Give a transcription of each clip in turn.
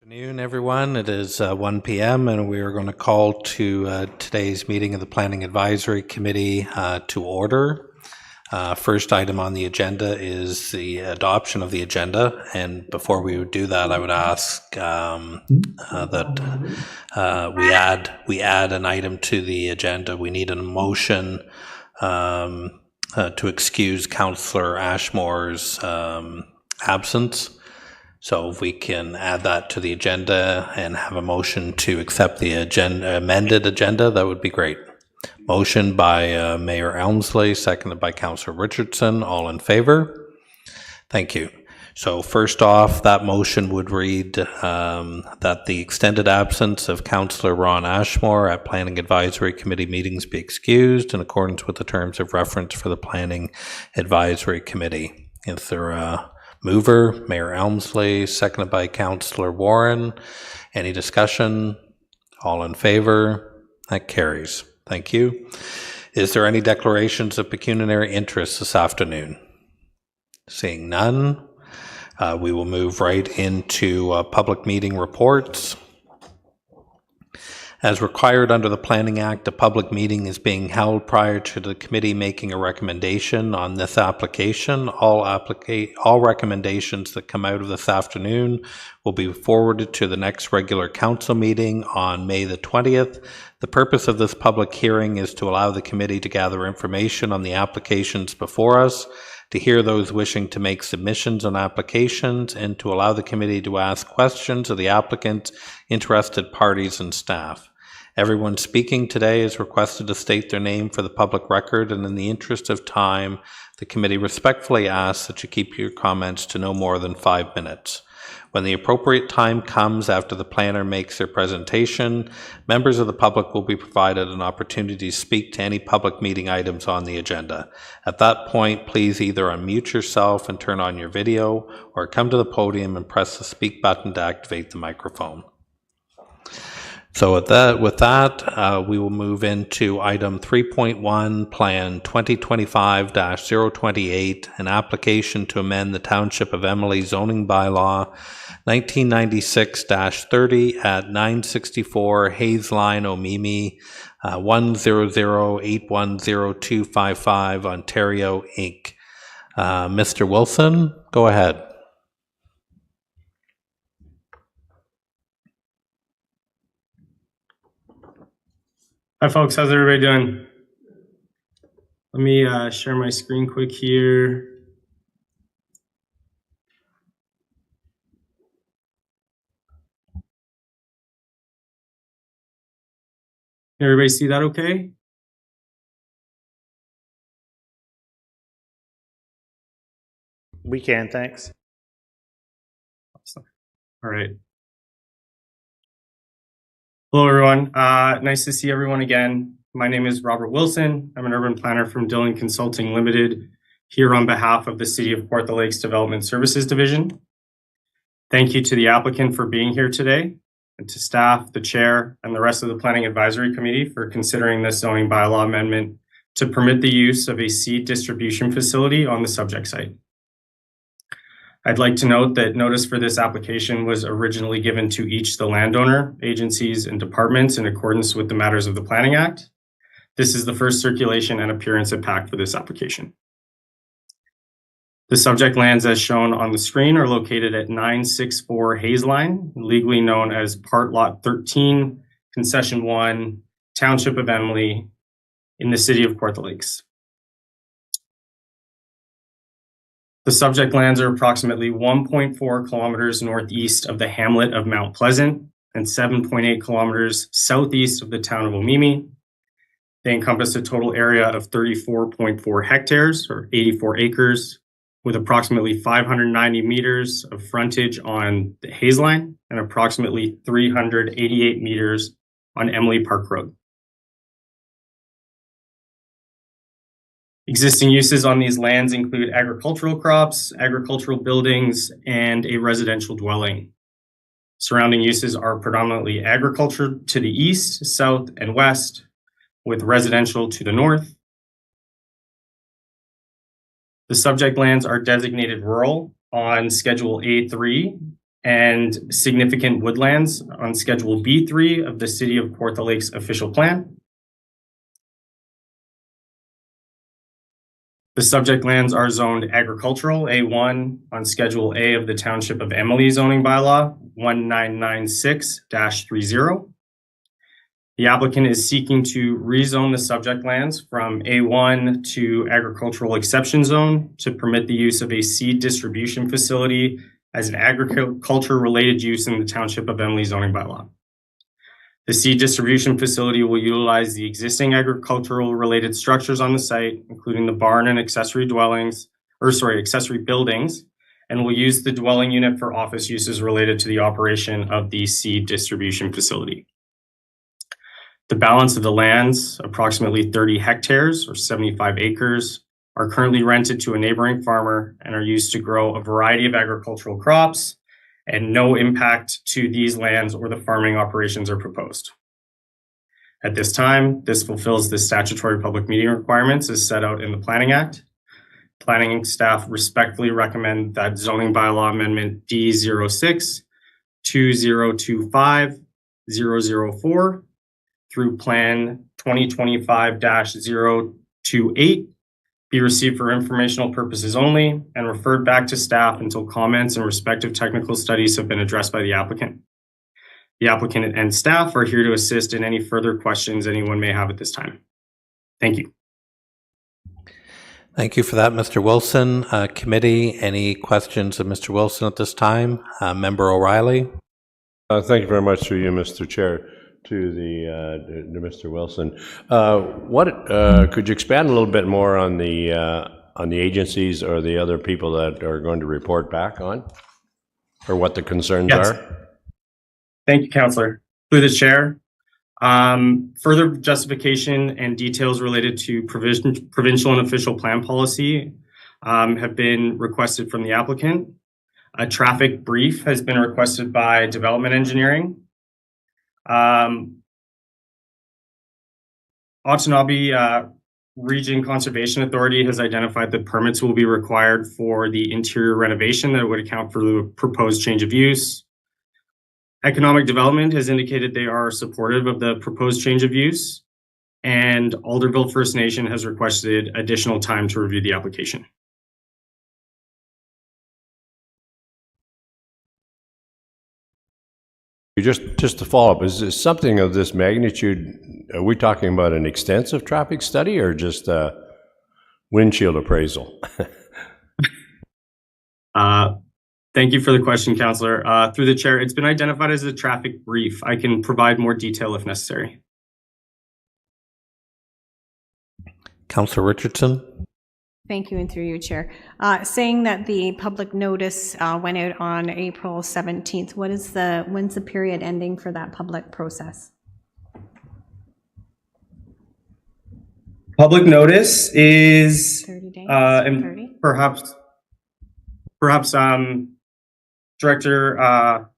Afternoon, everyone. It is 1 p.m. and we are going to call to today's meeting of the Planning Advisory Committee to order. First item on the agenda is the adoption of the agenda, and before we would do that, I would ask that we add an item to the agenda. We need a motion to excuse Councillor Ashmore's absence. So if we can add that to the agenda and have a motion to accept the amended agenda, that would be great. Motion by Mayor Elmsley, seconded by Councillor Richardson. All in favor? Thank you. So first off, that motion would read that the extended absence of Councillor Ron Ashmore at Planning Advisory Committee meetings be excused in accordance with the terms of reference for the Planning Advisory Committee. Is there a mover? Mayor Elmsley, seconded by Councillor Warren. Any discussion? All in favor? That carries. Thank you. Is there any declarations of pecuniary interest this afternoon? Seeing none, we will move right into public meeting reports. As required under the Planning Act, a public meeting is being held prior to the committee making a recommendation on this application. All recommendations that come out of this afternoon will be forwarded to the next regular council meeting on May the 20th. The purpose of this public hearing is to allow the committee to gather information on the applications before us, to hear those wishing to make submissions on applications, and to allow the committee to ask questions of the applicants, interested parties, and staff. Everyone speaking today is requested to state their name for the public record, and in the interest of time, the committee respectfully asks that you keep your comments to no more than 5 minutes. When the appropriate time comes after the planner makes their presentation, members of the public will be provided an opportunity to speak to any public meeting items on the agenda. At that point, please either unmute yourself and turn on your video, or come to the podium and press the speak button to activate the microphone. So with that, we will move into item 3.1, Plan 2025-028, an application to amend the Township of Emily zoning bylaw 1996-30 at 964 Hayes Line, Omemee, 100810255, Ontario, Inc. Mr. Wilson, go ahead. Hi folks, how's everybody doing? Let me share my screen quick here. Can everybody see that okay? We can, thanks. Awesome. All right. Hello, everyone. Nice to see everyone again. My name is Robert Wilson. I'm an urban planner from Dillon Consulting Limited, here on behalf of the City of Kawartha Lakes Development Services Division. Thank you to the applicant for being here today, and to staff, the chair, and the rest of the Planning Advisory Committee for considering this zoning bylaw amendment to permit the use of a seed distribution facility on the subject site. I'd like to note that notice for this application was originally given to each the landowner, agencies, and departments in accordance with the Matters of the Planning Act. This is the first circulation and appearance of PAC for this application. The subject lands as shown on the screen are located at 964 Hayes Line, legally known as Part Lot 13, Concession 1, Township of Emily, in the City of Kawartha Lakes. The subject lands are approximately 1.4 kilometers northeast of the hamlet of Mount Pleasant and 7.8 kilometers southeast of the town of Omemee. They encompass a total area of 34.4 hectares or 84 acres, with approximately 590 meters of frontage on the Hayes Line and approximately 388 meters on Emily Park Road. Existing uses on these lands include agricultural crops, agricultural buildings, and a residential dwelling. Surrounding uses are predominantly agriculture to the east, south, and west, with residential to the north. The subject lands are designated rural on Schedule A3 and significant woodlands on Schedule B3 of the City of Kawartha Lakes official plan. The subject lands are zoned agricultural, A1, on Schedule A of the Township of Emily zoning bylaw 1996-30. The applicant is seeking to rezone the subject lands from A1 to agricultural exception zone to permit the use of a seed distribution facility as an agriculture-related use in the Township of Emily zoning bylaw. The seed distribution facility will utilize the existing agricultural-related structures on the site, including the barn and accessory buildings, and will use the dwelling unit for office uses related to the operation of the seed distribution facility. The balance of the lands, approximately 30 hectares or 75 acres, are currently rented to a neighboring farmer and are used to grow a variety of agricultural crops, and no impact to these lands or the farming operations are proposed. At this time, this fulfills the statutory public meeting requirements as set out in the Planning Act. Planning staff respectfully recommend that zoning bylaw amendment D06 2025 004 through Plan 2025-028 be received for informational purposes only and referred back to staff until comments and respective technical studies have been addressed by the applicant. The applicant and staff are here to assist in any further questions anyone may have at this time. Thank you. Thank you for that, Mr. Wilson. Committee, any questions of Mr. Wilson at this time? Member O'Reilly? Thank you very much through you, Mr. Chair, to Mr. Wilson. Could you expand a little bit more on the agencies or the other people that are going to report back on, or what the concerns are? Thank you, Councillor. Through the chair, further justification and details related to provincial and official plan policy have been requested from the applicant. A traffic brief has been requested by development engineering. Otanabe Region Conservation Authority has identified that permits will be required for the interior renovation that would account for the proposed change of use. Economic Development has indicated they are supportive of the proposed change of use, and Alderville First Nation has requested additional time to review the application. Just to follow up, is this something of this magnitude? Are we talking about an extensive traffic study or just a windshield appraisal? Thank you for the question, Councillor. Through the chair, it's been identified as a traffic brief. I can provide more detail if necessary. Councillor Richardson? Thank you, and through you, Chair. Saying that the public notice went out on April 17th, when's the period ending for that public process? Public notice is 30 days? and 30? perhaps Director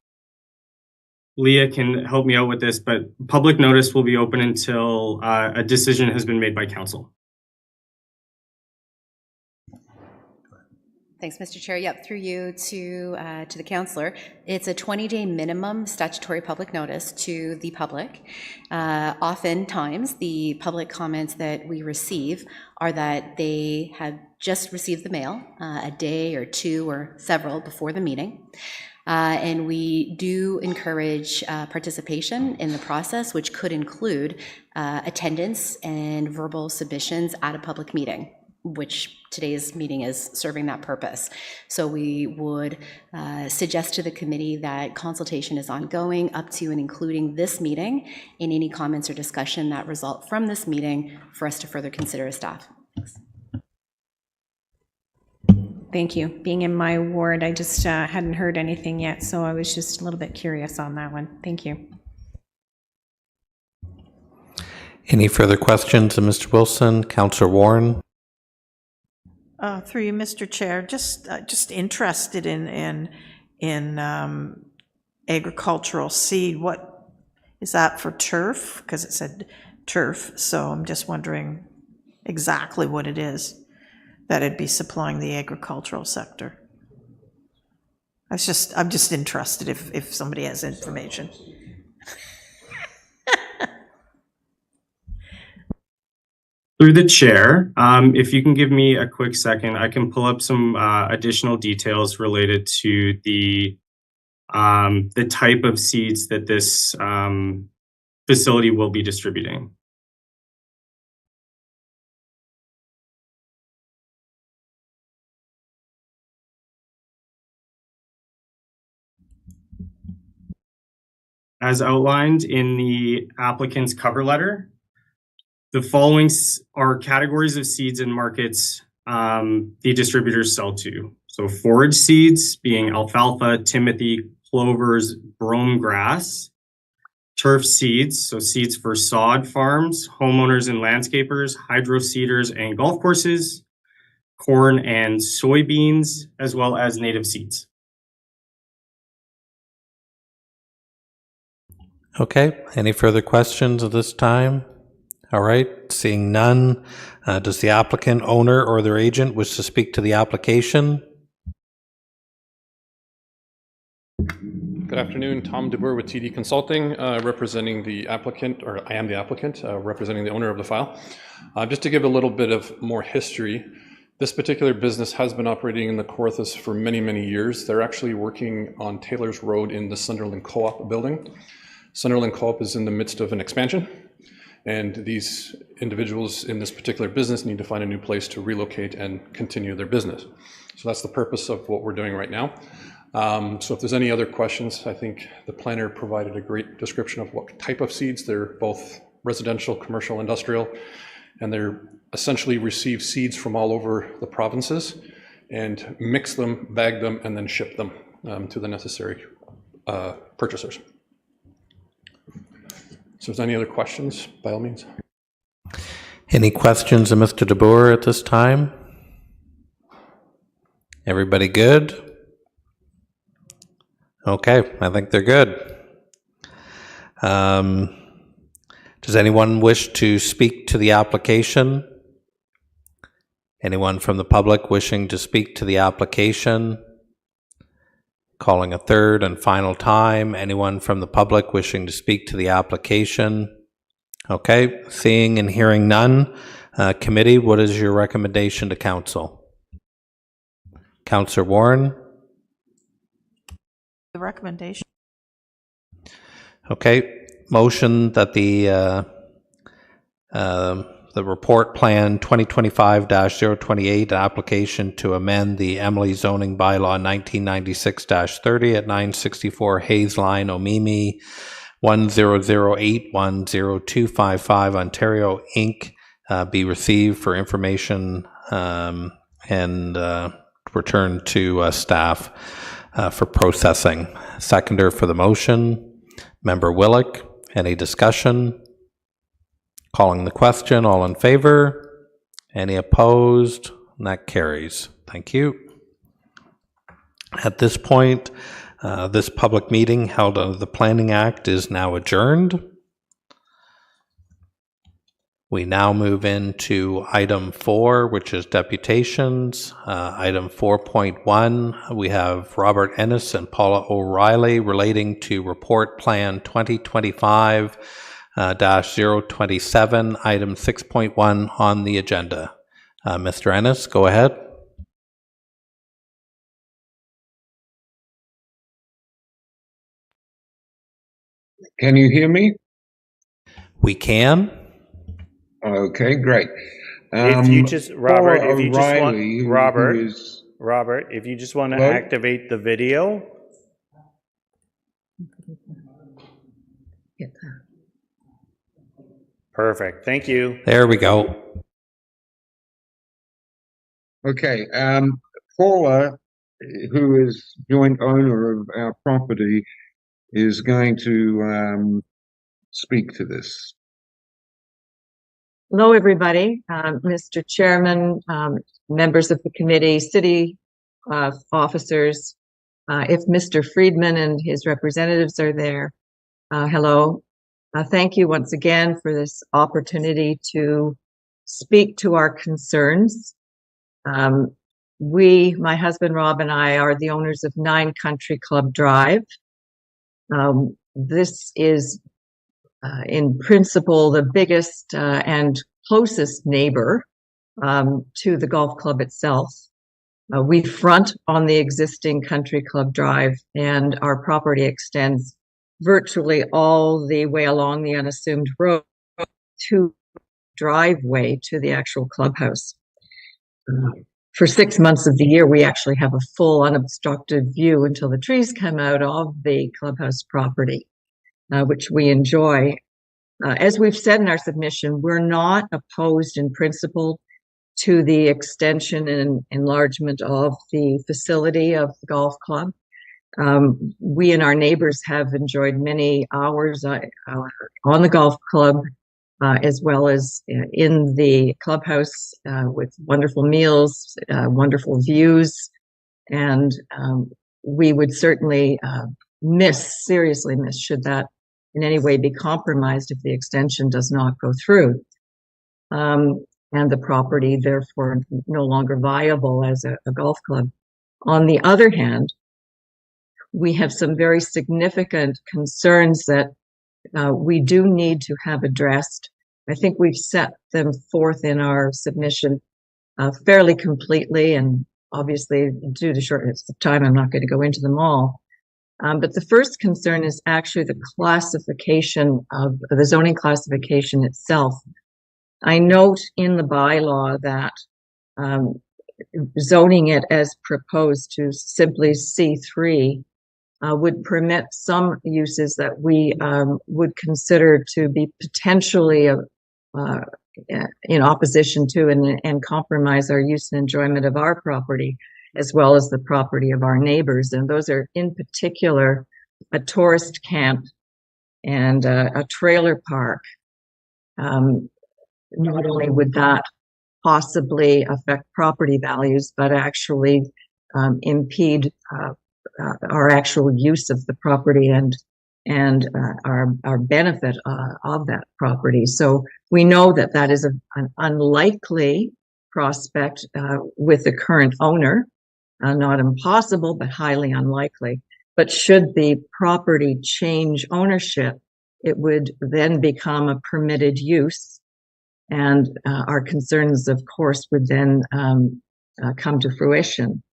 Leah can help me out with this, but public notice will be open until a decision has been made by council. Thanks, Mr. Chair. Yep, through you to the councillor. It's a 20-day minimum statutory public notice to the public. Oftentimes, the public comments that we receive are that they have just received the mail a day or two or several before the meeting. And we do encourage participation in the process, which could include attendance and verbal submissions at a public meeting, which today's meeting is serving that purpose. So we would suggest to the committee that consultation is ongoing up to and including this meeting, and any comments or discussion that result from this meeting for us to further consider as staff. Thanks. Thank you. Being in my ward, I just hadn't heard anything yet, so I was just a little bit curious on that one. Thank you. Any further questions of Mr. Wilson? Councillor Warren? Through you, Mr. Chair, just interested in agricultural seed. What is that for turf? Because it said turf, so I'm just wondering exactly what it is that it'd be supplying the agricultural sector. I'm just interested if somebody has information. Through the chair, if you can give me a quick second, I can pull up some additional details related to the type of seeds that this facility will be distributing. As outlined in the applicant's cover letter, the following are categories of seeds and markets the distributors sell to. So forage seeds being alfalfa, timothy, clovers, brome grass. Turf seeds, so seeds for sod farms, homeowners and landscapers, hydro seeders and golf courses, corn and soybeans, as well as native seeds. Okay, any further questions at this time? All right, seeing none, does the applicant, owner, or their agent wish to speak to the application? Good afternoon, Tom DeBoer with TD Consulting, representing the applicant, or I am the applicant, representing the owner of the file. Just to give a little bit of more history, this particular business has been operating in the Kawarthas for many, many years. They're actually working on Taylor's Road in the Sunderland Co-op building. Sunderland Co-op is in the midst of an expansion, and these individuals in this particular business need to find a new place to relocate and continue their business. So that's the purpose of what we're doing right now. So if there's any other questions, I think the planner provided a great description of what type of seeds. They're both residential, commercial, industrial, and they're essentially receive seeds from all over the provinces and mix them, bag them, and then ship them to the necessary purchasers. So if there's any other questions, by all means. Any questions of Mr. DeBoer at this time? Everybody good? Okay, I think they're good. Does anyone wish to speak to the application? Anyone from the public wishing to speak to the application? Calling a third and final time. Anyone from the public wishing to speak to the application? Okay, seeing and hearing none. Committee, what is your recommendation to council? Councillor Warren? The recommendation. Okay, motion that the report plan 2025-028 application to amend the Emily zoning bylaw 1996-30 at 964 Hayes Line, Omemee, 1008-10255 Ontario, Inc. Be received for information and returned to staff for processing. Seconder for the motion, Member Willick. Any discussion? Calling the question, all in favor? Any opposed? And that carries. Thank you. At this point, this public meeting held under the Planning Act is now adjourned. We now move into item 4, which is deputations. Item 4.1, we have Robert Ennis and Paula O'Reilly relating to Report Plan 2025-027, item 6.1 on the agenda. Mr. Ennis, go ahead. Can you hear me? We can. Okay, great. If you just, Robert, Paula if you just want, O'Reilly, who Robert, is- Robert, if you just want to Hello? activate the video. Perfect, thank you. There we go. Okay, Paula, who is joint owner of our property, is going to speak to this. Hello, everybody. Mr. Chairman, members of the committee, city officers. If Mr. Friedman and his representatives are there, hello. Thank you once again for this opportunity to speak to our concerns. my husband Rob and I are the owners of 9 Country Club Drive. This is in principle the biggest and closest neighbor to the golf club itself. We front on the existing Country Club Drive, and our property extends virtually all the way along the unassumed road to driveway to the actual clubhouse. For 6 months of the year, we actually have a full unobstructed view until the trees come out of the clubhouse property, which we enjoy. As we've said in our submission, we're not opposed in principle to the extension and enlargement of the facility of the golf club. We and our neighbors have enjoyed many hours on the golf club, as well as in the clubhouse with wonderful meals, wonderful views, and we would certainly seriously miss, should that in any way be compromised if the extension does not go through. And the property, therefore, no longer viable as a golf club. On the other hand, we have some very significant concerns that we do need to have addressed. I think we've set them forth in our submission fairly completely, and obviously due to shortness of time, I'm not going to go into them all. But the first concern is actually the classification of the zoning classification itself. I note in the bylaw that zoning it as proposed to simply C3 would permit some uses that we would consider to be potentially in opposition to and compromise our use and enjoyment of our property, as well as the property of our neighbors. And those are in particular a tourist camp and a trailer park. Not only would that possibly affect property values, but actually impede our actual use of the property and our benefit of that property. So we know that that is an unlikely prospect with the current owner, not impossible, but highly unlikely. But should the property change ownership, it would then become a permitted use. And our concerns, of course, would then come to fruition.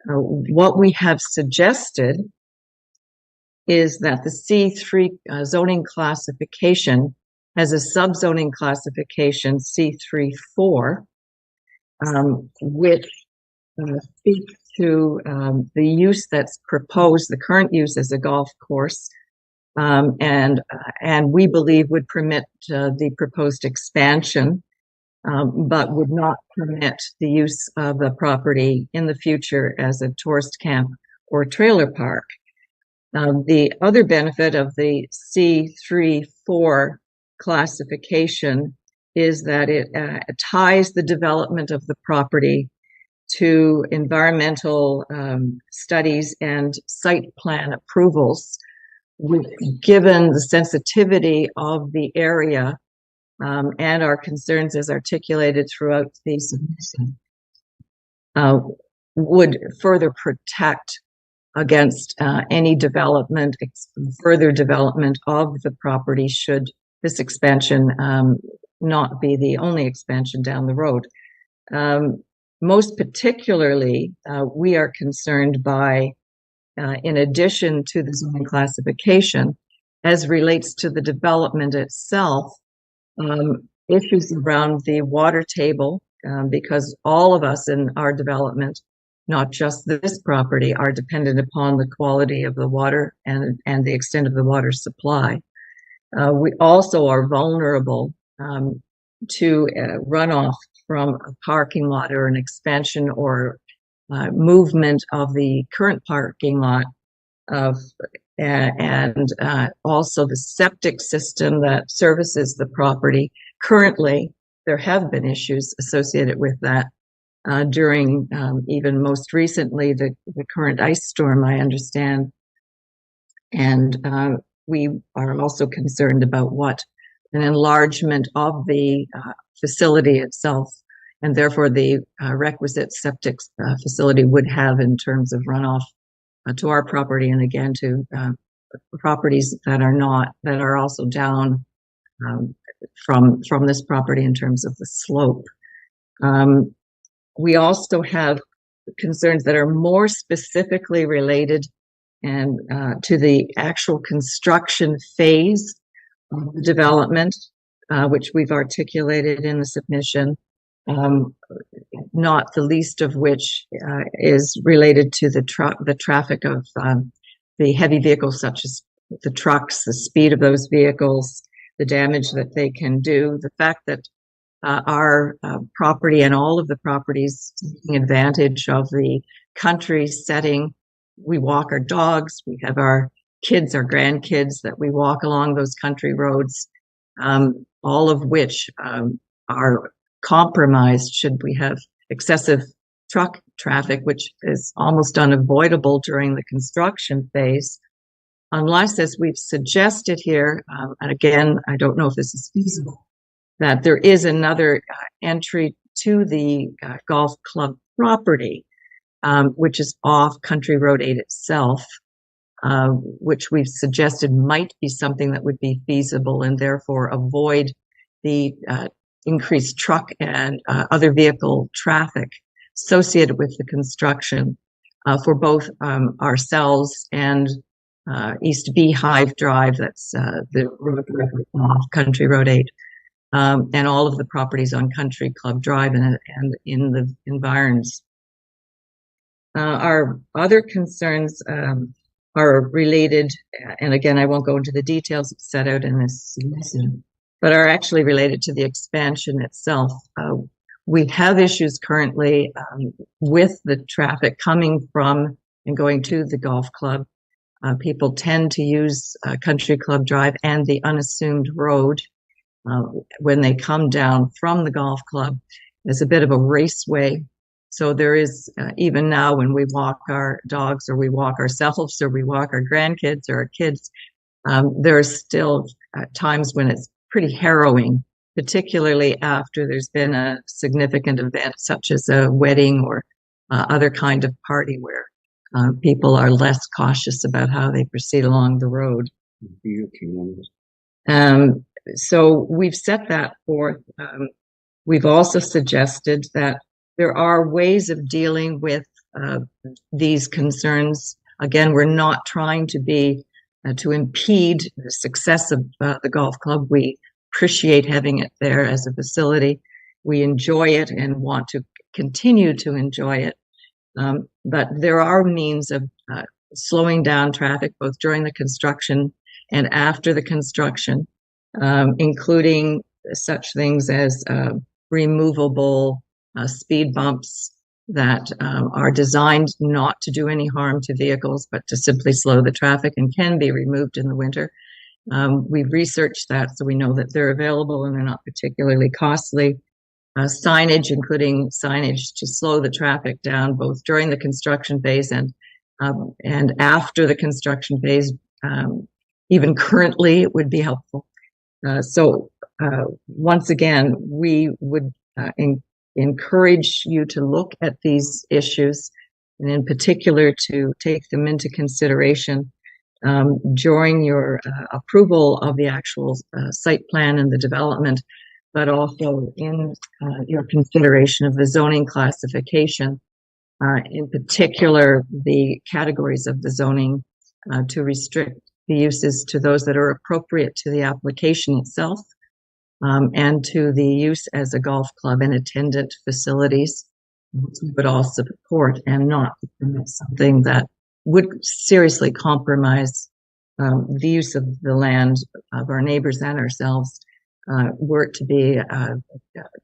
What we have suggested is that the C3 zoning classification has a subzoning classification, C3-4, which speaks to the use that's proposed, the current use as a golf course, and we believe would permit the proposed expansion, but would not permit the use of the property in the future as a tourist camp or trailer park. The other benefit of the C3-4 classification is that it ties the development of the property to environmental studies and site plan approvals, given the sensitivity of the area and our concerns as articulated throughout the submission, would further protect against any development, further development of the property should this expansion not be the only expansion down the road. Most particularly, we are concerned by, in addition to the zoning classification, as relates to the development itself, issues around the water table, because all of us in our development, not just this property, are dependent upon the quality of the water and the extent of the water supply. We also are vulnerable to runoff from a parking lot or an expansion or movement of the current parking lot and also the septic system that services the property. Currently, there have been issues associated with that during even most recently the current ice storm, I understand. And we are also concerned about what an enlargement of the facility itself and therefore the requisite septic facility would have in terms of runoff to our property, and again to properties that are also down from this property in terms of the slope. We also have concerns that are more specifically related and to the actual construction phase of the development, which we've articulated in the submission, not the least of which is related to the traffic of the heavy vehicles, such as the trucks, the speed of those vehicles, the damage that they can do, the fact that our property and all of the properties taking advantage of the country setting. We walk our dogs, we have our kids, our grandkids that we walk along those country roads, all of which are compromised should we have excessive truck traffic, which is almost unavoidable during the construction phase. Unless, as we've suggested here, and again, I don't know if this is feasible, that there is another entry to the golf club property, which is off Country Road 8 itself, which we've suggested might be something that would be feasible and therefore avoid the increased truck and other vehicle traffic associated with the construction for both ourselves and East Beehive Drive, that's the road off Country Road 8, and all of the properties on Country Club Drive and in the environs. Our other concerns are related, and again, I won't go into the details set out in this submission, but are actually related to the expansion itself. We have issues currently with the traffic coming from and going to the golf club. People tend to use Country Club Drive and the unassumed road when they come down from the golf club. There's a bit of a raceway. So there is, even now when we walk our dogs or we walk ourselves or we walk our grandkids or our kids, there are still times when it's pretty harrowing, particularly after there's been a significant event such as a wedding or other kind of party where people are less cautious about how they proceed along the road. So we've set that forth. We've also suggested that there are ways of dealing with these concerns. Again, we're not trying to be to impede the success of the golf club. We appreciate having it there as a facility. We enjoy it and want to continue to enjoy it. But there are means of slowing down traffic both during the construction and after the construction, including such things as removable speed bumps that are designed not to do any harm to vehicles, but to simply slow the traffic and can be removed in the winter. We've researched that, so we know that they're available and they're not particularly costly. Signage, including signage to slow the traffic down both during the construction phase and after the construction phase. Even currently, it would be helpful. So once again, we would encourage you to look at these issues, and in particular to take them into consideration during your approval of the actual site plan and the development, but also in your consideration of the zoning classification, in particular the categories of the zoning to restrict the uses to those that are appropriate to the application itself, and to the use as a golf club and attendant facilities, but also support and not permit something that would seriously compromise the use of the land of our neighbors and ourselves, were it to be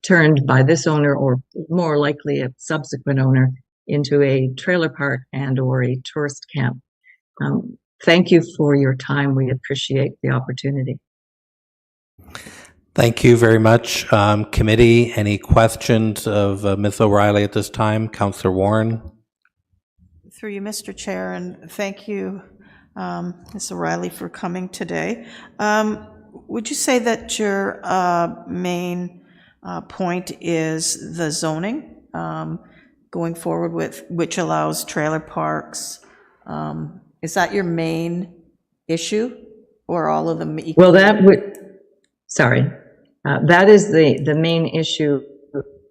turned by this owner or more likely a subsequent owner into a trailer park and or a tourist camp. Thank you for your time. We appreciate the opportunity. Thank you very much. Committee, any questions of Ms. O'Reilly at this time? Councillor Warren? Through you, Mr. Chair, and thank you, Ms. O'Reilly, for coming today. Would you say that your main point is the zoning, going forward with, which allows trailer parks. Is that your main issue, or all of them equal? Well, that is the main issue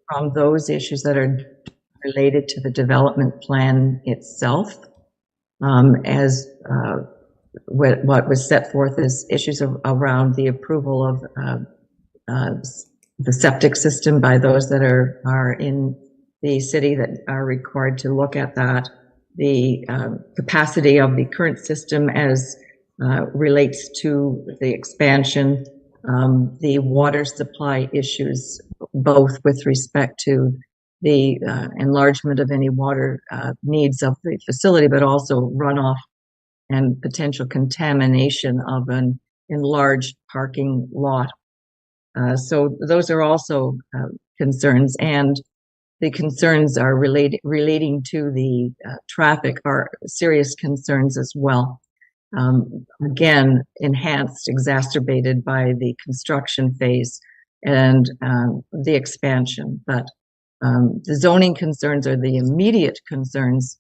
from those issues that are related to the development plan itself. As what was set forth as issues around the approval of the septic system by those that are in the city that are required to look at that, the capacity of the current system as relates to the expansion, the water supply issues, both with respect to the enlargement of any water needs of the facility, but also runoff and potential contamination of an enlarged parking lot. So those are also concerns, and the concerns are relating to the traffic are serious concerns as well. Again, enhanced, exacerbated by the construction phase and the expansion. But the zoning concerns are the immediate concerns,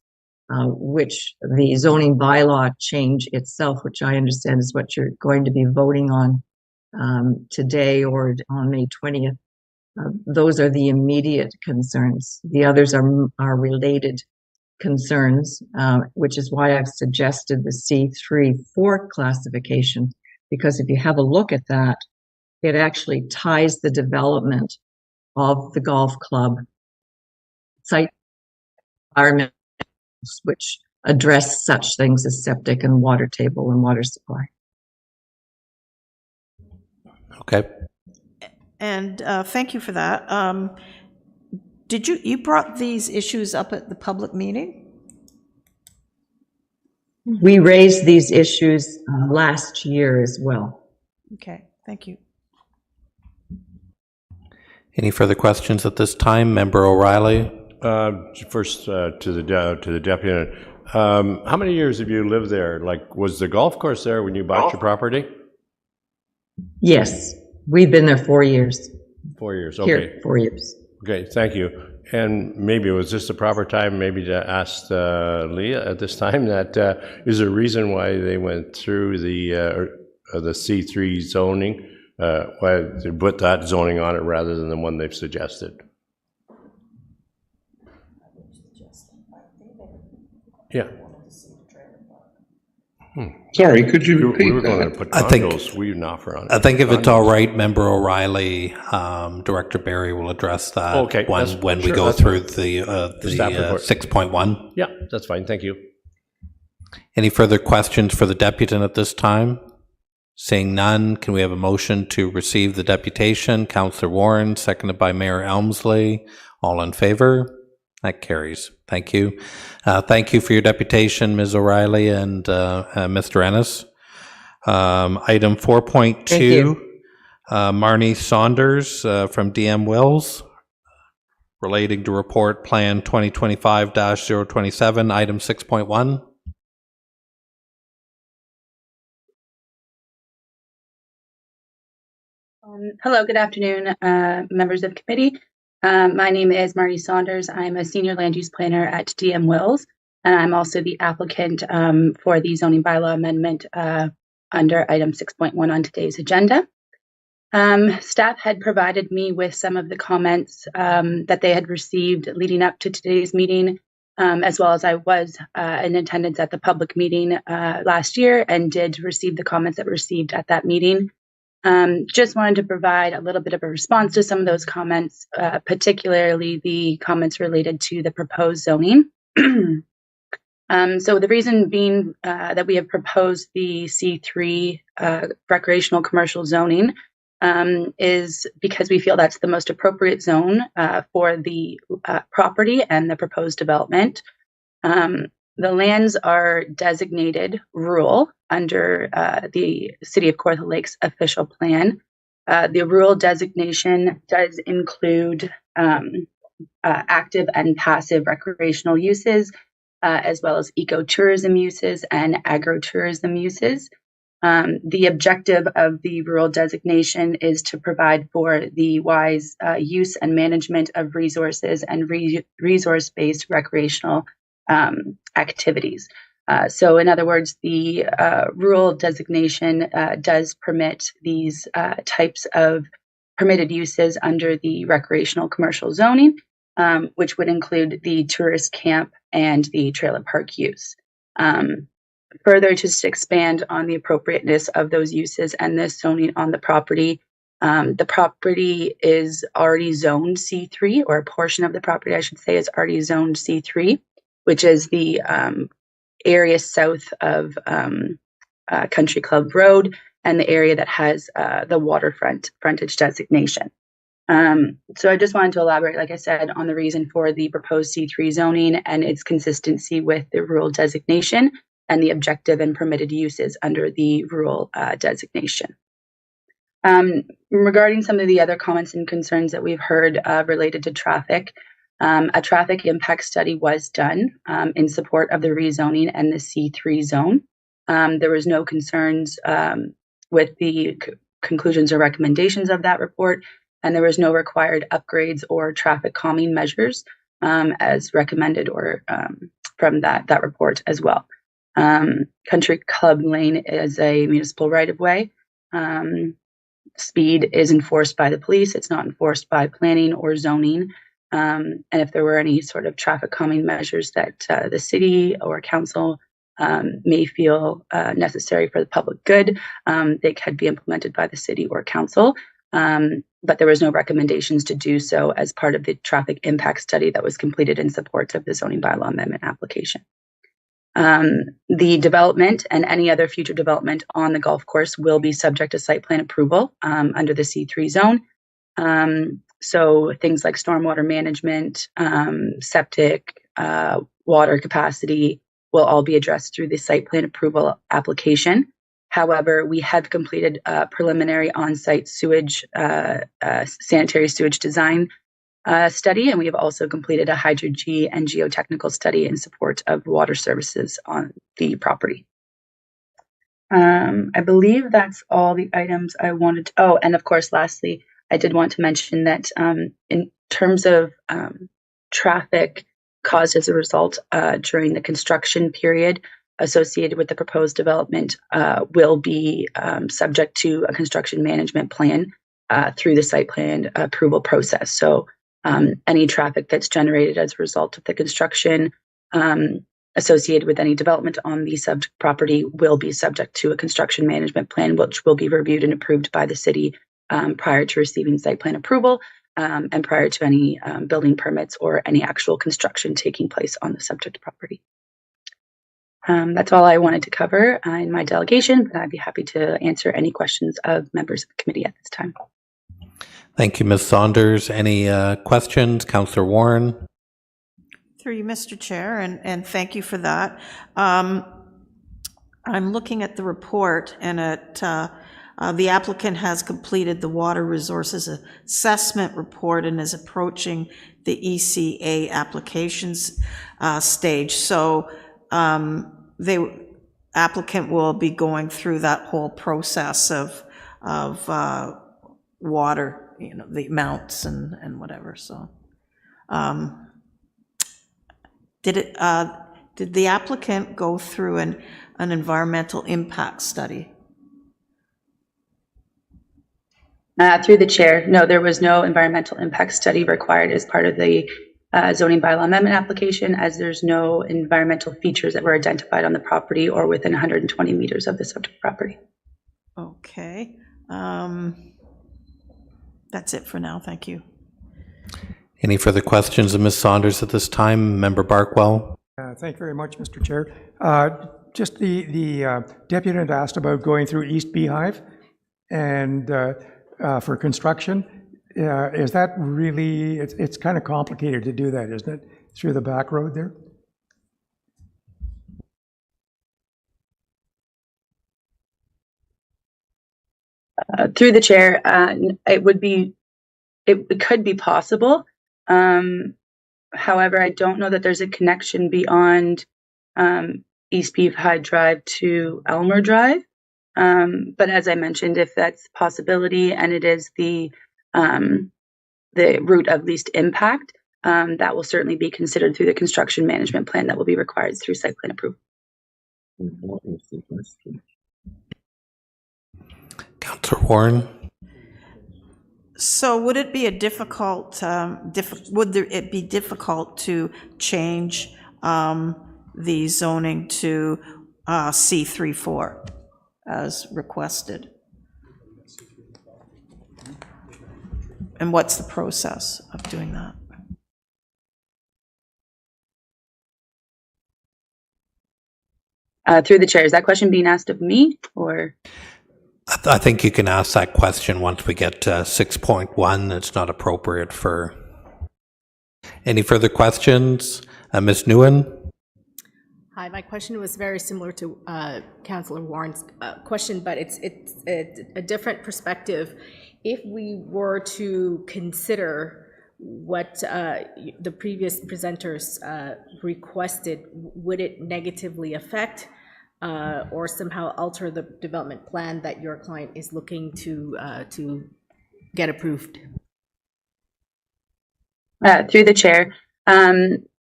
which the zoning bylaw change itself, which I understand is what you're going to be voting on today or on May 20th. Those are the immediate concerns. The others are related concerns, which is why I've suggested the C3-4 classification, because if you have a look at that, it actually ties the development of the golf club site environment, which address such things as septic and water table and water supply. Okay. And thank you for that. Did you brought these issues up at the public meeting? We raised these issues last year as well. Okay, thank you. Any further questions at this time? Member O'Reilly? First, to the deputy. How many years have you lived there? Like, was the golf course there when you bought your property? Yes, we've been there 4 years. 4 years, okay. Here, 4 years. Okay, thank you. And maybe was this the proper time maybe to ask Leah at this time that is there a reason why they went through the C3 zoning, why they put that zoning on it rather than the one they've suggested? Yeah. Sorry, could you repeat We were going to that? put I think- condos, we didn't offer on it. I think if it's all right, Member O'Reilly, Director Barry will address that Okay, that's- when we sure, go that's through staff the report. 6.1. Yeah, that's fine, thank you. Any further questions for the deputant at this time? Seeing none, can we have a motion to receive the deputation? Councillor Warren, seconded by Mayor Elmsley. All in favor? That carries. Thank you. Thank you for your deputation, Ms. O'Reilly and Mr. Ennis. Item 4.2, Marnie Saunders from DM Wills, relating to report plan 2025-027, item 6.1. Hello, good afternoon, members of committee. My name is Marnie Saunders. I'm a senior land use planner at DM Wills, and I'm also the applicant for the zoning bylaw amendment under item 6.1 on today's agenda. Staff had provided me with some of the comments that they had received leading up to today's meeting, as well as I was in attendance at the public meeting last year and did receive the comments that were received at that meeting. Just wanted to provide a little bit of a response to some of those comments, particularly the comments related to the proposed zoning. So the reason being that we have proposed the C3 recreational commercial zoning is because we feel that's the most appropriate zone for the property and the proposed development. The lands are designated rural under the City of Kawartha Lakes official plan. The rural designation does include active and passive recreational uses, as well as ecotourism uses and agrotourism uses. The objective of the rural designation is to provide for the wise use and management of resources and resource-based recreational activities. So in other words, the rural designation does permit these types of permitted uses under the recreational commercial zoning, which would include the tourist camp and the trailer park use. Further, just to expand on the appropriateness of those uses and this zoning on the property is already zoned C3, or a portion of the property, I should say, is already zoned C3, which is the area south of Country Club Road and the area that has the waterfront frontage designation. So I just wanted to elaborate, like I said, on the reason for the proposed C3 zoning and its consistency with the rural designation and the objective and permitted uses under the rural designation. Regarding some of the other comments and concerns that we've heard related to traffic, a traffic impact study was done in support of the rezoning and the C3 zone. There was no concerns with the conclusions or recommendations of that report, and there was no required upgrades or traffic calming measures as recommended or from that report as well. Country Club Lane is a municipal right-of-way. Speed is enforced by the police. It's not enforced by planning or zoning. And if there were any sort of traffic calming measures that the city or council may feel necessary for the public good, they could be implemented by the city or council. But there was no recommendations to do so as part of the traffic impact study that was completed in support of the zoning bylaw amendment application. The development and any other future development on the golf course will be subject to site plan approval under the C3 zone. So things like stormwater management, septic, water capacity will all be addressed through the site plan approval application. However, we have completed a preliminary on-site sewage, sanitary sewage design study, and we have also completed a hydro-G and geotechnical study in support of water services on the property. I believe that's all the items I wanted to, oh, and of course, lastly, I did want to mention that in terms of traffic caused as a result during the construction period associated with the proposed development will be subject to a construction management plan through the site plan approval process. So any traffic that's generated as a result of the construction associated with any development on the subject property will be subject to a construction management plan, which will be reviewed and approved by the city prior to receiving site plan approval and prior to any building permits or any actual construction taking place on the subject property. That's all I wanted to cover in my delegation, but I'd be happy to answer any questions of members of the committee at this time. Thank you, Ms. Saunders. Any questions? Councillor Warren? Through you, Mr. Chair, and thank you for that. I'm looking at the report, and the applicant has completed the water resources assessment report and is approaching the ECA applications stage. So the applicant will be going through that whole process of water, the amounts and whatever. So did the applicant go through an environmental impact study? Through the chair, no, there was no environmental impact study required as part of the zoning bylaw amendment application, as there's no environmental features that were identified on the property or within 120 meters of the subject property. Okay. That's it for now. Thank you. Any further questions of Ms. Saunders at this time? Member Barkwell? Thank you very much, Mr. Chair. Just the deputy had asked about going through East Beehive and for construction. Is that really, it's kind of complicated to do that, isn't it? Through the back road there? Through the chair, it could be possible. However, I don't know that there's a connection beyond East Beehive Drive to Elmer Drive. But as I mentioned, if that's a possibility and it is the route of least impact, that will certainly be considered through the construction management plan that will be required through site plan approval. Councillor Warren? So would it be a difficult, it be difficult to change the zoning to C34 as requested? And what's the process of doing that? Through the chair, is that question being asked of me or? I think you can ask that question once we get to 6.1. It's not appropriate for any further questions. Ms. Nguyen? Hi, my question was very similar to Councillor Warren's question, but it's a different perspective. If we were to consider what the previous presenters requested, would it negatively affect or somehow alter the development plan that your client is looking to get approved? Through the chair,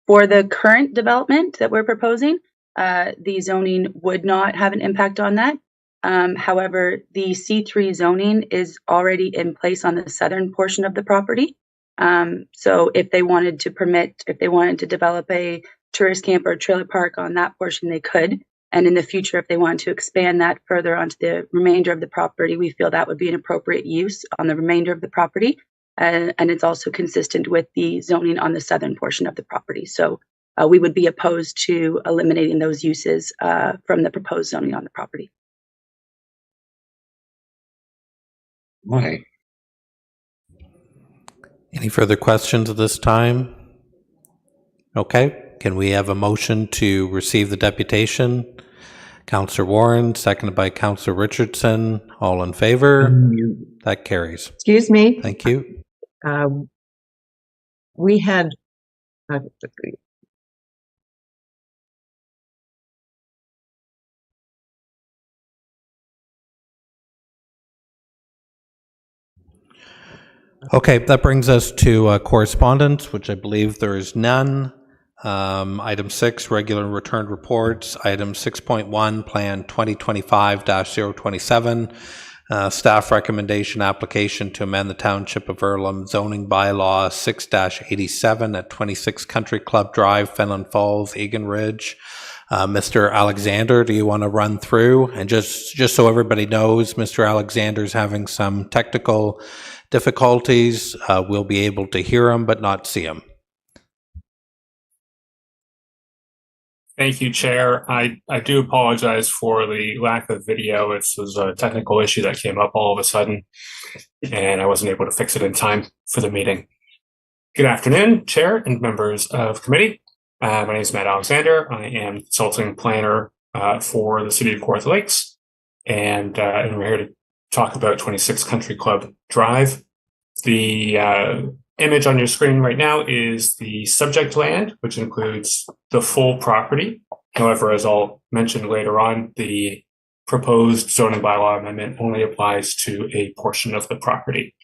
for the current development that we're proposing, the zoning would not have an impact on that. However, the C3 zoning is already in place on the southern portion of the property. So if they wanted to develop a tourist camp or a trailer park on that portion, they could. And in the future, if they want to expand that further onto the remainder of the property, we feel that would be an appropriate use on the remainder of the property. And it's also consistent with the zoning on the southern portion of the property. So we would be opposed to eliminating those uses from the proposed zoning on the property. Why? Any further questions at this time? Okay. Can we have a motion to receive the deputation? Councillor Warren, seconded by Councillor Richardson. All in favor? That carries. Excuse me. Thank you. We had Okay, that brings us to correspondence, which I believe there is none. Item 6, regular and returned reports. Item 6.1, Plan 2025-027, staff recommendation application to amend the Township of Earlham zoning bylaw 6-87 at 26 Country Club Drive, Fenelon Falls, Egan Ridge. Mr. Alexander, do you want to run through? And just so everybody knows, Mr. Alexander's having some technical difficulties. We'll be able to hear him but not see him. Thank you, Chair. I do apologize for the lack of video. It was a technical issue that came up all of a sudden, and I wasn't able to fix it in time for the meeting. Good afternoon, Chair and members of committee. My name is Matt Alexander. I am consulting planner for the City of Kawartha Lakes, and we're here to talk about 26 Country Club Drive. The image on your screen right now is the subject land, which includes the full property. However, as I'll mention later on, the proposed zoning bylaw amendment only applies to a portion of the property.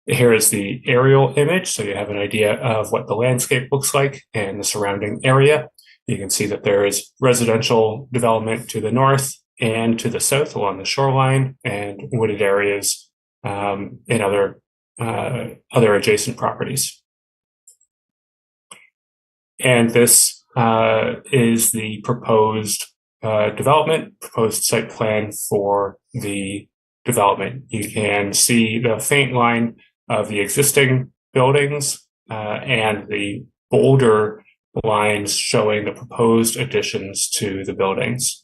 Here is the aerial image, so you have an idea of what the landscape looks like and the surrounding area. You can see that there is residential development to the north and to the south along the shoreline, and wooded areas in other adjacent properties. And this is the proposed proposed site plan for the development. You can see the faint line of the existing buildings and the bolder lines showing the proposed additions to the buildings.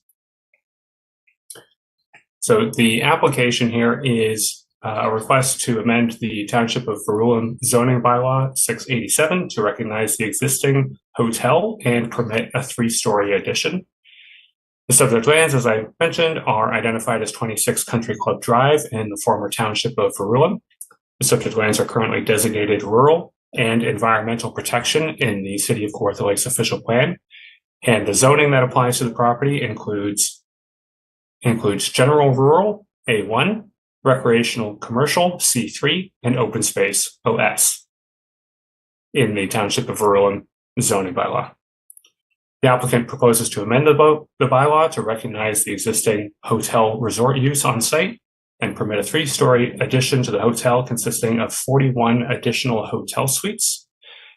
So the application here is a request to amend the Township of Verulam zoning bylaw 687 to recognize the existing hotel and permit a 3-story addition. The subject lands, as I mentioned, are identified as 26 Country Club Drive in the former Township of Verulam. The subject lands are currently designated rural and environmental protection in the City of Kawartha Lakes official plan. And the zoning that applies to the property includes includes general rural, A1, recreational commercial, C3, and open space, OS, in the Township of Verulin zoning bylaw. The applicant proposes to amend the bylaw to recognize the existing hotel resort use on site and permit a 3-story addition to the hotel consisting of 41 additional hotel suites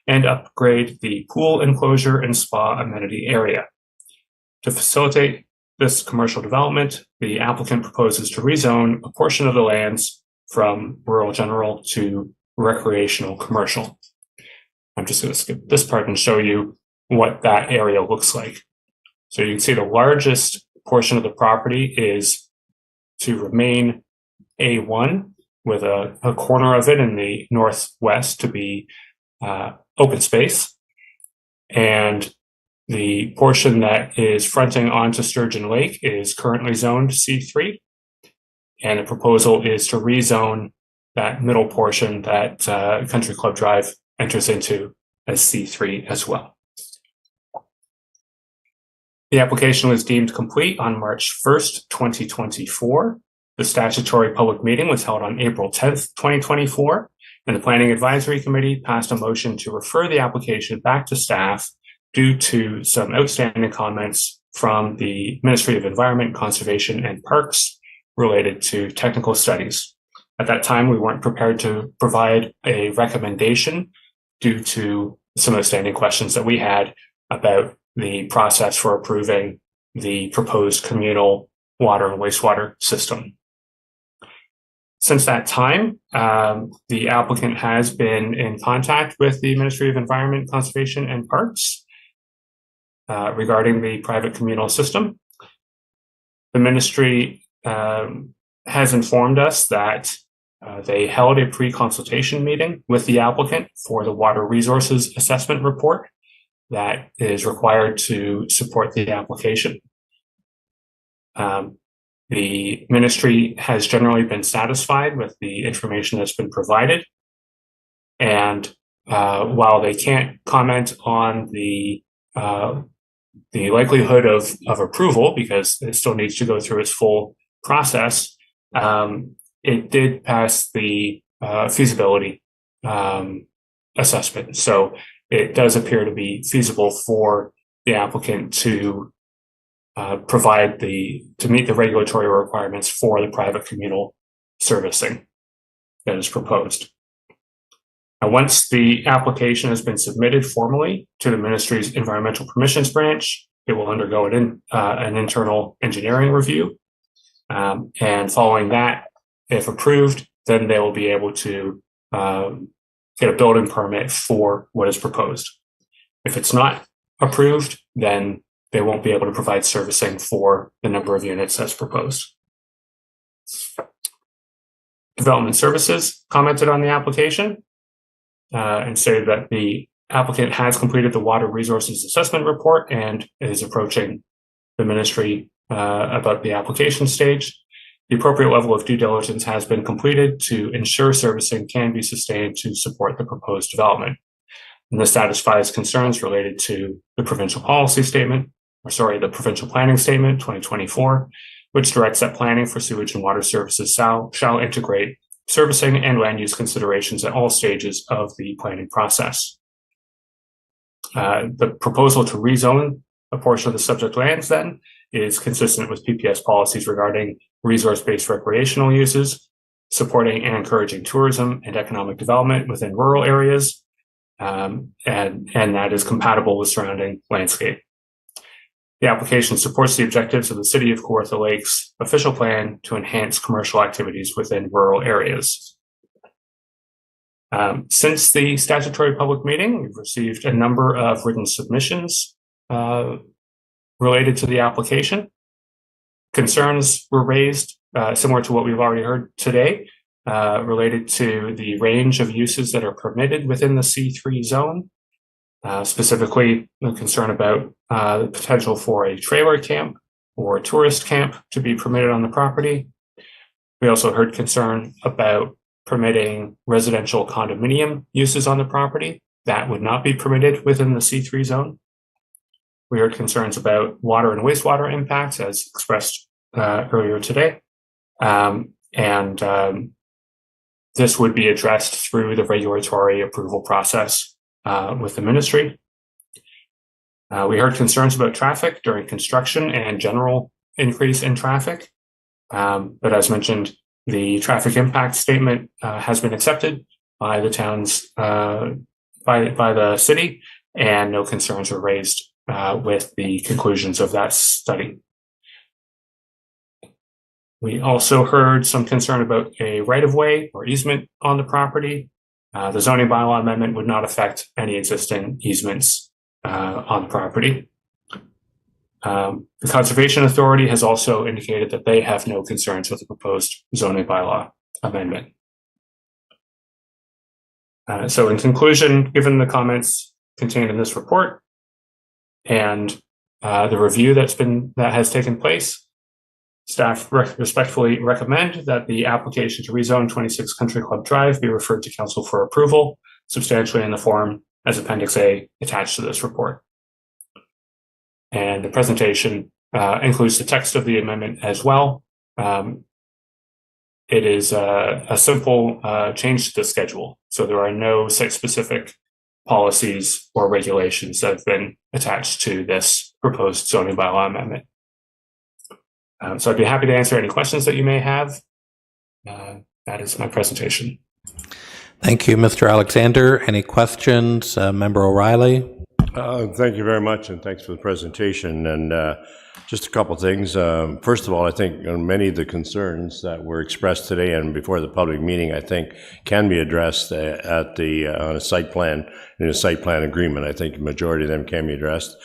and upgrade the pool enclosure and spa amenity area. To facilitate this commercial development, the applicant proposes to rezone a portion of the lands from rural general to recreational commercial. I'm just going to skip this part and show you what that area looks like. So you can see the largest portion of the property is to remain A1, with a corner of it in the northwest to be open space. And the portion that is fronting onto Sturgeon Lake is currently zoned C3. And the proposal is to rezone that middle portion that Country Club Drive enters into as C3 as well. The application was deemed complete on March 1st, 2024. The statutory public meeting was held on April 10th, 2024, and the Planning Advisory Committee passed a motion to refer the application back to staff due to some outstanding comments from the Ministry of Environment, Conservation, and Parks related to technical studies. At that time, we weren't prepared to provide a recommendation due to some outstanding questions that we had about the process for approving the proposed communal water and wastewater system. Since that time, the applicant has been in contact with the Ministry of Environment, Conservation, and Parks regarding the private communal system. The ministry has informed us that they held a pre-consultation meeting with the applicant for the Water Resources Assessment Report that is required to support the application. The ministry has generally been satisfied with the information that's been provided. And while they can't comment on the likelihood of approval, because it still needs to go through its full process, it did pass the feasibility assessment. So it does appear to be feasible for the applicant to meet the regulatory requirements for the private communal servicing that is proposed. Now, once the application has been submitted formally to the ministry's environmental permissions branch, it will undergo an internal engineering review. And following that, if approved, then they will be able to get a building permit for what is proposed. If it's not approved, then they won't be able to provide servicing for the number of units as proposed. Development Services commented on the application and stated that the applicant has completed the Water Resources Assessment Report and is approaching the ministry about the application stage. The appropriate level of due diligence has been completed to ensure servicing can be sustained to support the proposed development. And this satisfies concerns related to the provincial policy statement, the provincial planning statement 2024, which directs that planning for sewage and water services shall integrate servicing and land use considerations at all stages of the planning process. The proposal to rezone a portion of the subject lands then is consistent with PPS policies regarding resource-based recreational uses, supporting and encouraging tourism and economic development within rural areas, and that is compatible with surrounding landscape. The application supports the objectives of the City of Kawartha Lakes official plan to enhance commercial activities within rural areas. Since the statutory public meeting, we've received a number of written submissions related to the application. Concerns were raised, similar to what we've already heard today, related to the range of uses that are permitted within the C3 zone. Specifically, the concern about the potential for a trailer camp or a tourist camp to be permitted on the property. We also heard concern about permitting residential condominium uses on the property. That would not be permitted within the C3 zone. We heard concerns about water and wastewater impacts as expressed earlier today. This would be addressed through the regulatory approval process with the ministry. We heard concerns about traffic during construction and general increase in traffic. But as mentioned, the traffic impact statement has been accepted by the towns, by the city, and no concerns were raised with the conclusions of that study. We also heard some concern about a right-of-way or easement on the property. The zoning bylaw amendment would not affect any existing easements on the property. The Conservation Authority has also indicated that they have no concerns with the proposed zoning bylaw amendment. So in conclusion, given the comments contained in this report and the review that has taken place, staff respectfully recommend that the application to rezone 26 Country Club Drive be referred to Council for approval, substantially in the form as Appendix A attached to this report. And the presentation includes the text of the amendment as well. It is a simple change to the schedule, so there are no site-specific policies or regulations that have been attached to this proposed zoning bylaw amendment. So I'd be happy to answer any questions that you may have. That is my presentation. Thank you, Mr. Alexander. Any questions? Member O'Reilly? Thank you very much, and thanks for the presentation. And just a couple things. First of all, I think many of the concerns that were expressed today and before the public meeting, I think, can be addressed at on a site plan, in a site plan agreement. I think the majority of them can be addressed.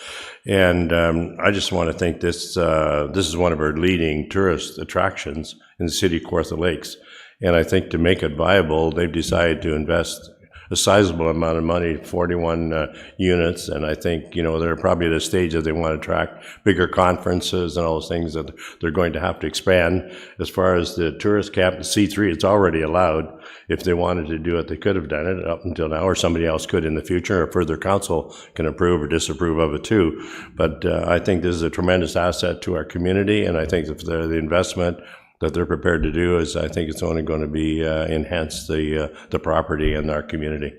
And I just want to think this is one of our leading tourist attractions in the city of Kawartha Lakes. And I think to make it viable, they've decided to invest a sizable amount of money, 41 units, and I think, they're probably at a stage that they want to attract bigger conferences and all those things that they're going to have to expand. As far as the tourist camp, C3, it's already allowed. If they wanted to do it, they could have done it up until now, or somebody else could in the future, or further council can approve or disapprove of it too. But I think this is a tremendous asset to our community, and I think if the investment that they're prepared to do is, I think it's only going to be enhance the property and our community.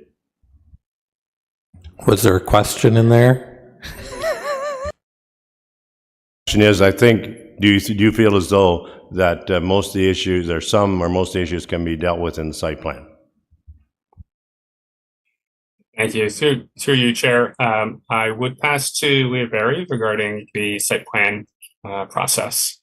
Was there a question in there? Question is, I think, do you feel as though that most of the issues, or some or most issues, can be dealt with in the site plan? Thank you. Through you, Chair. I would pass to Leah Berry regarding the site plan process.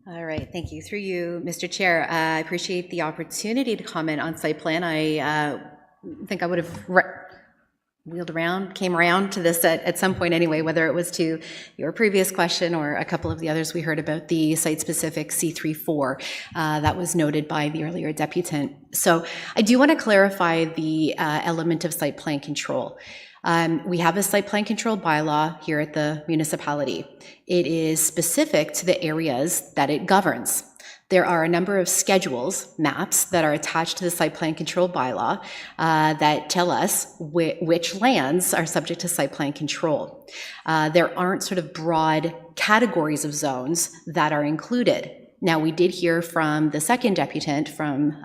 All right, thank you. Through you, Mr. Chair, I appreciate the opportunity to comment on site plan. I think I would have came around to this at some point anyway, whether it was to your previous question or a couple of the others we heard about the site-specific C34 that was noted by the earlier deputant. So I do want to clarify the element of site plan control. We have a site plan control bylaw here at the municipality. It is specific to the areas that it governs. There are a number of schedules, maps, that are attached to the site plan control bylaw that tell us which lands are subject to site plan control. There aren't sort of broad categories of zones that are included. Now, we did hear from the second deputant from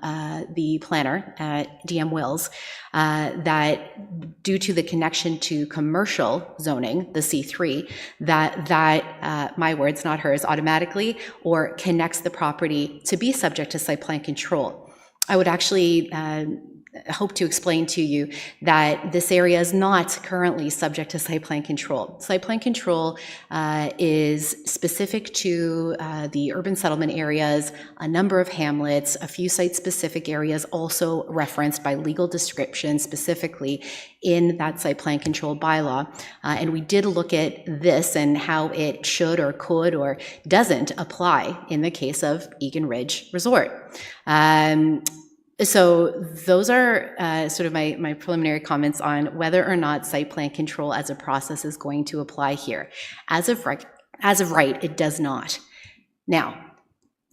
the planner at DM Wills that due to the connection to commercial zoning, the C3, that my words, not hers, automatically or connects the property to be subject to site plan control. I would actually hope to explain to you that this area is not currently subject to site plan control. Site plan control is specific to the urban settlement areas, a number of hamlets, a few site-specific areas also referenced by legal description specifically in that site plan control bylaw. And we did look at this and how it should or could or doesn't apply in the case of Egan Ridge Resort. So those are sort of my preliminary comments on whether or not site plan control as a process is going to apply here. As of right, it does not. Now,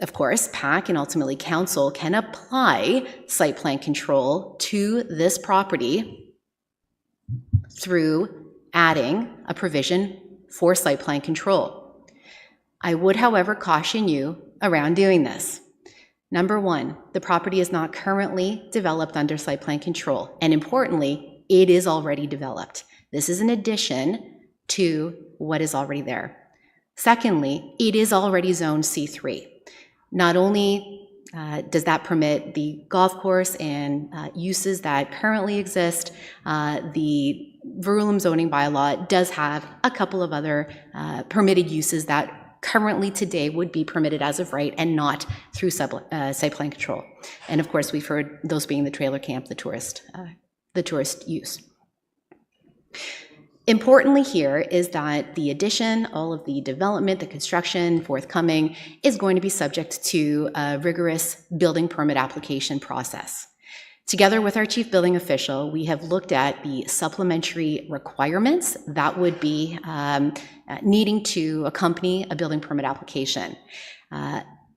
of course, PAC and ultimately council can apply site plan control to this property through adding a provision for site plan control. I would, however, caution you around doing this. Number one, the property is not currently developed under site plan control, and importantly, it is already developed. This is an addition to what is already there. Secondly, it is already zoned C3. Not only does that permit the golf course and uses that currently exist, the Verulam zoning bylaw does have a couple of other permitted uses that currently today would be permitted as of right and not through site plan control. And of course, we've heard those being the trailer camp, the tourist use. Importantly here is that the addition, all of the development, the construction forthcoming is going to be subject to a rigorous building permit application process. Together with our chief building official, we have looked at the supplementary requirements that would be needing to accompany a building permit application.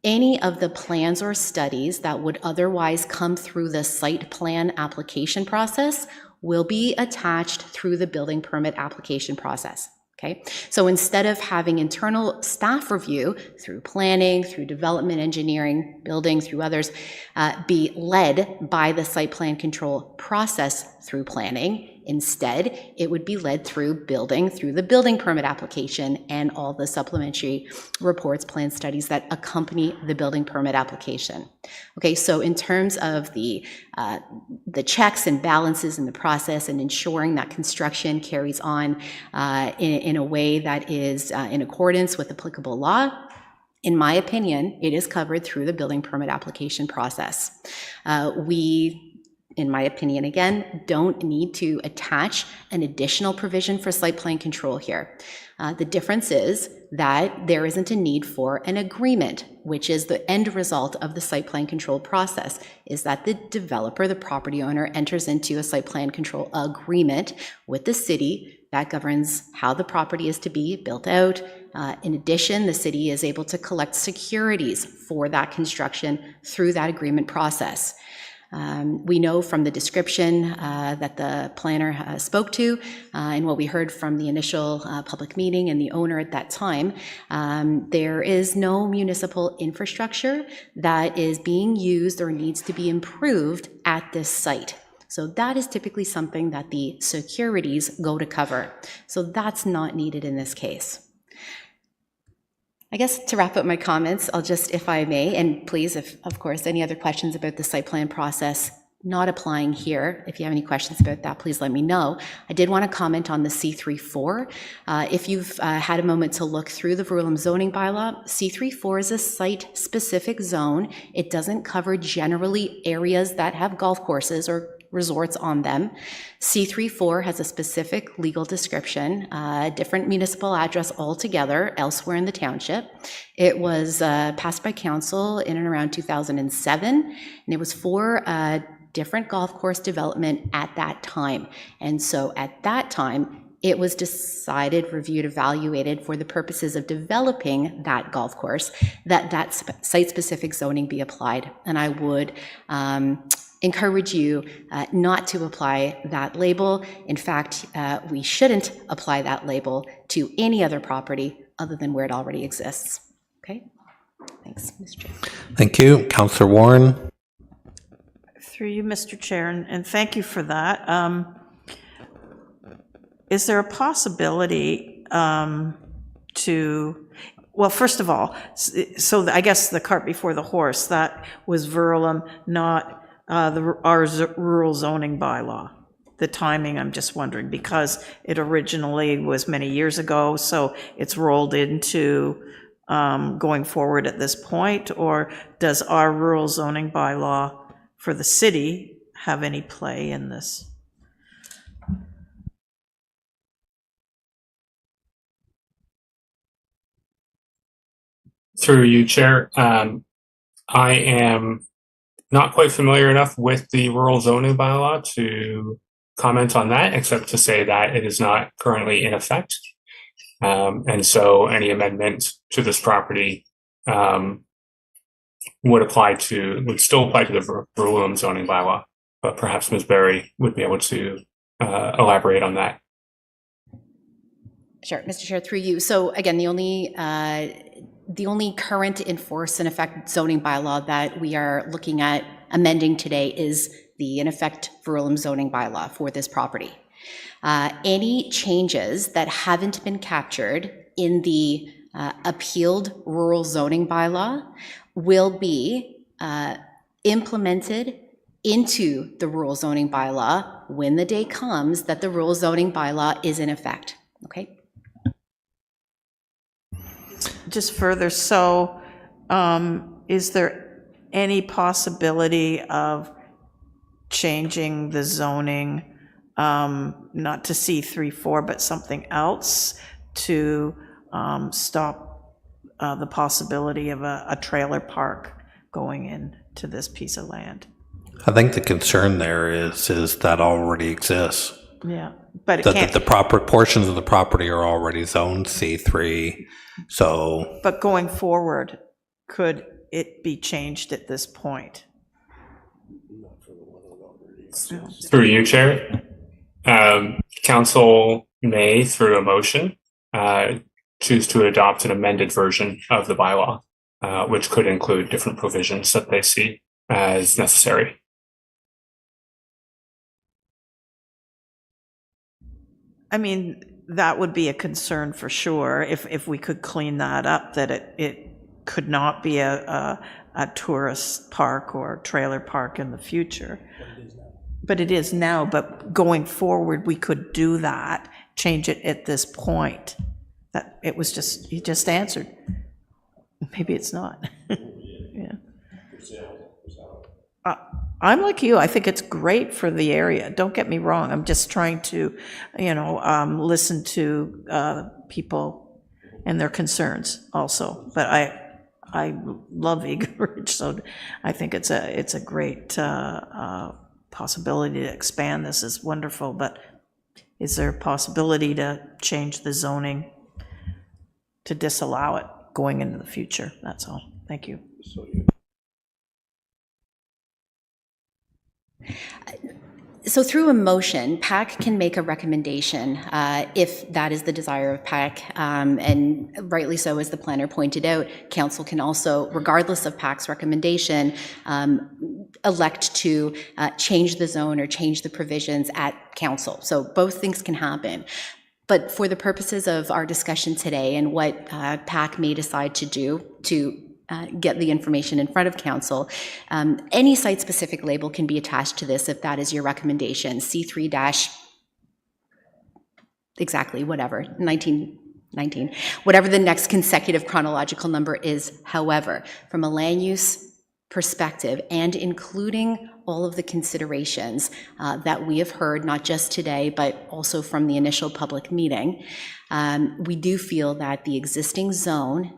Any of the plans or studies that would otherwise come through the site plan application process will be attached through the building permit application process. Okay, so instead of having internal staff review through planning, through development engineering, building, through others, be led by the site plan control process through planning, instead, it would be led through building, through the building permit application and all the supplementary reports, plan studies that accompany the building permit application. Okay, so in terms of the checks and balances in the process and ensuring that construction carries on in a way that is in accordance with applicable law, in my opinion, it is covered through the building permit application process. In my opinion, again, don't need to attach an additional provision for site plan control here. The difference is that there isn't a need for an agreement, which is the end result of the site plan control process, is that the developer, the property owner, enters into a site plan control agreement with the city that governs how the property is to be built out. In addition, the city is able to collect securities for that construction through that agreement process. We know from the description that the planner spoke to and what we heard from the initial public meeting and the owner at that time, there is no municipal infrastructure that is being used or needs to be improved at this site. So that is typically something that the securities go to cover. So that's not needed in this case. I guess to wrap up my comments, I'll just, if I may, and please, if of course, any other questions about the site plan process not applying here, if you have any questions about that, please let me know. I did want to comment on the C3-4. If you've had a moment to look through the Verulam zoning bylaw, C3-4 is a site-specific zone. It doesn't cover generally areas that have golf courses or resorts on them. C3-4 has a specific legal description, different municipal address altogether elsewhere in the township. It was passed by council in and around 2007, and it was for different golf course development at that time. And so at that time, it was decided, reviewed, evaluated for the purposes of developing that golf course, that site-specific zoning be applied. And I would encourage you not to apply that label. In fact, we shouldn't apply that label to any other property other than where it already exists. Okay? Thanks, Mr. Chair. Thank you. Councillor Warren. Through you, Mr. Chair, and thank you for that. Is there a possibility to, well, first of all, so I guess the cart before the horse, that was Verulam, not our rural zoning bylaw. The timing, I'm just wondering, because it originally was many years ago, so it's rolled into going forward at this point, or does our rural zoning bylaw for the city have any play in this? Through you, Chair, I am not quite familiar enough with the rural zoning bylaw to comment on that, except to say that it is not currently in effect. And so any amendment to this property would still apply to the Verulam zoning bylaw, but perhaps Ms. Berry would be able to elaborate on that. Sure, Mr. Chair, through you. So again, the only current in force and effect zoning bylaw that we are looking at amending today is the in effect Verulam zoning bylaw for this property. Any changes that haven't been captured in the appealed rural zoning bylaw will be implemented into the rural zoning bylaw when the day comes that the rural zoning bylaw is in effect. Okay. Just further, so is there any possibility of changing the zoning, not to C3-4, but something else to stop the possibility of a trailer park going into this piece of land? I think the concern there is that already exists. Yeah, but it That can't. the proper portions of the property are already zoned C3, so. But going forward, could it be changed at this point? Through you, Chair. Council may, through a motion, choose to adopt an amended version of the bylaw, which could include different provisions that they see as necessary. I mean, that would be a concern for sure, if we could clean that up, that it could not be a tourist park or trailer park in the future. But it is now, but going forward, we could do that, change it at this point. That it was just, you just answered. Maybe it's not. Yeah. I'm like you, I think it's great for the area. Don't get me wrong, I'm just trying to, listen to people and their concerns also. But I love Eagle Ridge, so I think it's a great possibility to expand this is wonderful. But is there a possibility to change the zoning to disallow it going into the future? That's all. Thank you. So through a motion, PAC can make a recommendation if that is the desire of PAC, and rightly so, as the planner pointed out. Council can also, regardless of PAC's recommendation, elect to change the zone or change the provisions at council. So both things can happen. But for the purposes of our discussion today and what PAC may decide to do to get the information in front of council, any site-specific label can be attached to this if that is your recommendation. C3- exactly, whatever, 19, whatever the next consecutive chronological number is. However, from a land use perspective and including all of the considerations that we have heard, not just today, but also from the initial public meeting, we do feel that the existing zone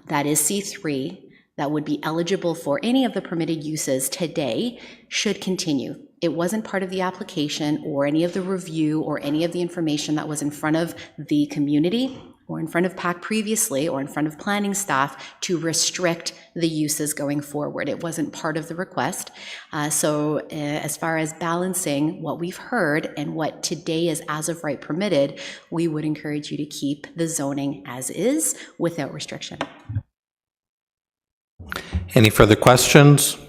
that is C3, that would be eligible for any of the permitted uses today, should continue. It wasn't part of the application or any of the review or any of the information that was in front of the community or in front of PAC previously or in front of planning staff to restrict the uses going forward. It wasn't part of the request. So as far as balancing what we've heard and what today is as of right permitted, we would encourage you to keep the zoning as is without restriction. Any further questions?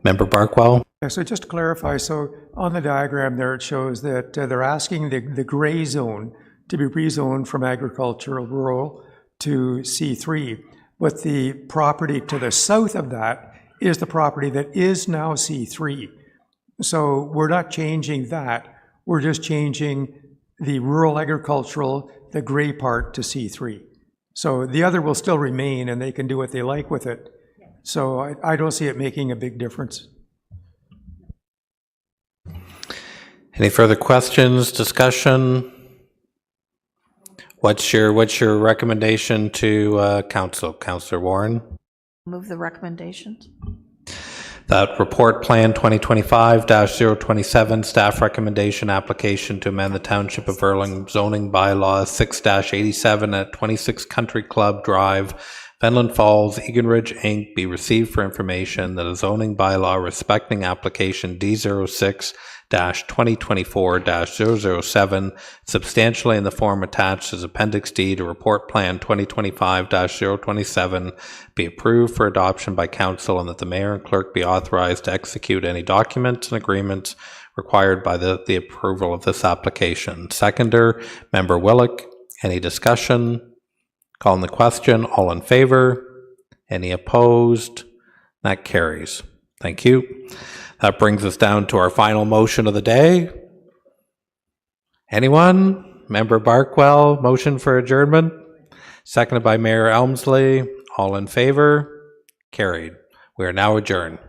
Member Barkwell? Yeah, so just to clarify, so on the diagram there, it shows that they're asking the gray zone to be rezoned from agricultural rural to C3. But the property to the south of that is the property that is now C3. So we're not changing that. We're just changing the rural agricultural, the gray part to C3. So the other will still remain and they can do what they like with it. So I don't see it making a big difference. Any further questions, discussion? What's your recommendation to council? Councillor Warren? Move the recommendations. That report plan 2025-027 staff recommendation application to amend the Township of Verulam zoning bylaw 6-87 at 26 Country Club Drive, Fenland Falls, Egan Ridge, Inc. be received for information that a zoning bylaw respecting application D06-2024-007 substantially in the form attached as Appendix D to Report Plan 2025-027 be approved for adoption by council, and that the mayor and clerk be authorized to execute any documents and agreements required by the approval of this application. Seconder, Member Willick. Any discussion? Calling the question. All in favor? Any opposed? That carries. Thank you. That brings us down to our final motion of the day. Anyone? Member Barkwell, motion for adjournment? Seconded by Mayor Elmsley. All in favor? Carried. We are now adjourned.